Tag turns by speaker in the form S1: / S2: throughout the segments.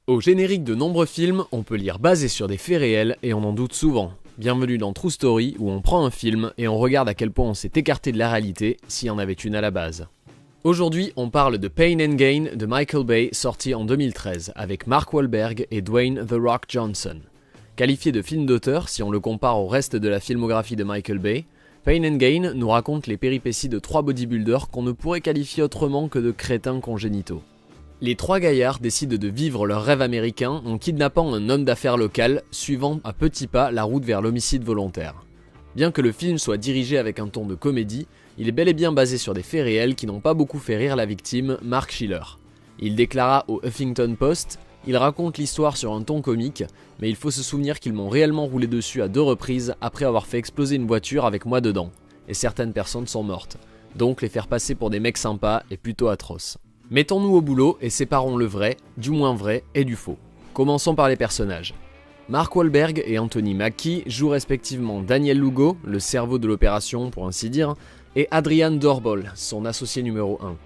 S1: Au générique de nombreux films, on peut lire basé sur des faits réels et on en doute souvent. Bienvenue dans True Story où on prend un film et on regarde à quel point on s'est écarté de la réalité s'il y en avait une à la base. Aujourd'hui, on parle de Pain and Gain de Michael Bay sorti en 2013 avec Mark Wahlberg et Dwayne The Rock Johnson. Qualifié de film d'auteur si on le compare au reste de la filmographie de Michael Bay, Pain and Gain nous raconte les péripéties de trois bodybuilders qu'on ne pourrait qualifier autrement que de crétins congénitaux. Les trois gaillards décident de vivre leur rêve américain en kidnappant un homme d'affaires local, suivant à petits pas la route vers l'homicide volontaire. Bien que le film soit dirigé avec un ton de comédie, il est bel et bien basé sur des faits réels qui n'ont pas beaucoup fait rire la victime, Mark Schiller. Il déclara au Huffington Post « Il raconte l'histoire sur un ton comique, mais il faut se souvenir qu'ils m'ont réellement roulé dessus à 2 reprises après avoir fait exploser une voiture avec moi dedans, et certaines personnes sont mortes. Donc les faire passer pour des mecs sympas est plutôt atroce. » Mettons-nous au boulot et séparons le vrai, du moins vrai et du faux. Commençons par les personnages. Mark Wahlberg et Anthony Mackie jouent respectivement Daniel Lugo, le cerveau de l'opération pour ainsi dire, et Adrian Dorbol, son associé numéro 1.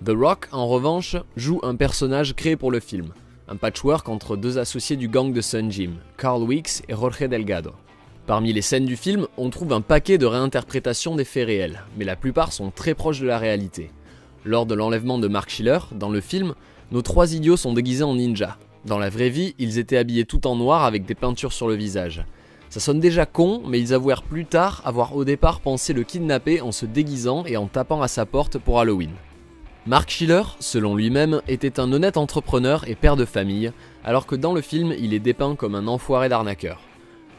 S1: The Rock, en revanche, joue un personnage créé pour le film, un patchwork entre deux associés du gang de Sun Gym, Carl Weeks et Jorge Delgado. Parmi les scènes du film, on trouve un paquet de réinterprétations des faits réels, mais la plupart sont très proches de la réalité. Lors de l'enlèvement de Mark Schiller, dans le film, nos trois idiots sont déguisés en ninja. Dans la vraie vie, ils étaient habillés tout en noir avec des peintures sur le visage. Ça sonne déjà con, mais ils avouèrent plus tard avoir au départ pensé le kidnapper en se déguisant et en tapant à sa porte pour Halloween. Mark Schiller, selon lui-même, était un honnête entrepreneur et père de famille, alors que dans le film, il est dépeint comme un enfoiré d'arnaqueur.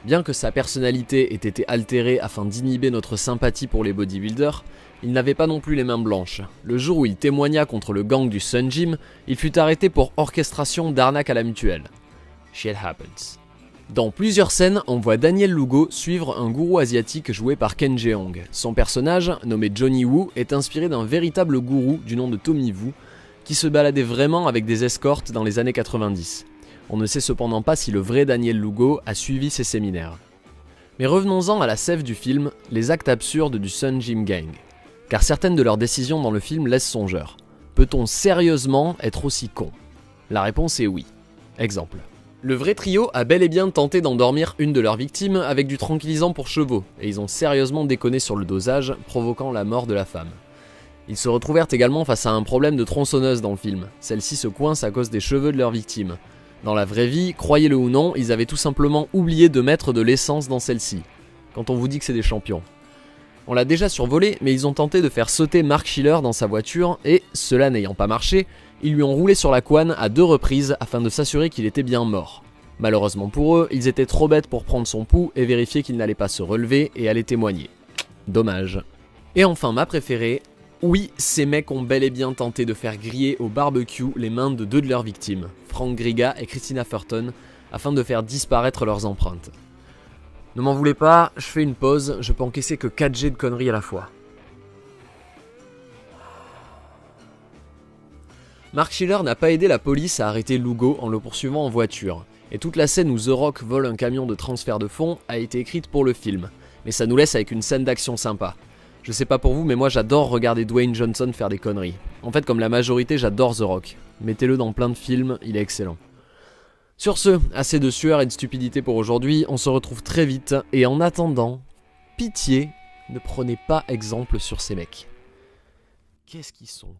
S1: Bien que sa personnalité ait été altérée afin d'inhiber notre sympathie pour les bodybuilders, il n'avait pas non plus les mains blanches. Le jour où il témoigna contre le gang du Sun Gym, il fut arrêté pour orchestration d'arnaque à la mutuelle. Shit happens. Dans plusieurs scènes, on voit Daniel Lugo suivre un gourou asiatique joué par Ken Jeong. Son personnage, nommé Johnny Woo, est inspiré d'un véritable gourou du nom de Tommy Woo, qui se baladait vraiment avec des escortes dans les années 90. On ne sait cependant pas si le vrai Daniel Lugo a suivi ces séminaires. Mais revenons-en à la sève du film, les actes absurdes du Sun Gym Gang. Car certaines de leurs décisions dans le film laissent songeur. Peut-on sérieusement être aussi con ? La réponse est oui. Exemple. Le vrai trio a bel et bien tenté d'endormir une de leurs victimes avec du tranquillisant pour chevaux, et ils ont sérieusement déconné sur le dosage, provoquant la mort de la femme. Ils se retrouvèrent également face à un problème de tronçonneuse dans le film. Celle-ci se coince à cause des cheveux de leur victime. Dans la vraie vie, croyez-le ou non, ils avaient tout simplement oublié de mettre de l'essence dans celle-ci. Quand on vous dit que c'est des champions. On l'a déjà survolé, mais ils ont tenté de faire sauter Mark Schiller dans sa voiture et, cela n'ayant pas marché, ils lui ont roulé sur la couenne à 2 reprises afin de s'assurer qu'il était bien mort. Malheureusement pour eux, ils étaient trop bêtes pour prendre son pouls et vérifier qu'il n'allait pas se relever et aller témoigner. Dommage. Et enfin ma préférée, oui, ces mecs ont bel et bien tenté de faire griller au barbecue les mains de 2 de leurs victimes, Frank Griga et Christina Furton, afin de faire disparaître leurs empreintes. Ne m'en voulez pas, je fais une pause, je peux encaisser que 4G de conneries à la fois. Mark Schiller n'a pas aidé la police à arrêter Lugo en le poursuivant en voiture, et toute la scène où The Rock vole un camion de transfert de fonds a été écrite pour le film, mais ça nous laisse avec une scène d'action sympa. Je sais pas pour vous, mais moi j'adore regarder Dwayne Johnson faire des conneries. En fait, comme la majorité, j'adore The Rock. Mettez-le dans plein de films, il est excellent. Sur ce, assez de sueur et de stupidité pour aujourd'hui, on se retrouve très vite, et en attendant, pitié, ne prenez pas exemple sur ces mecs. Qu'est-ce qu'ils sont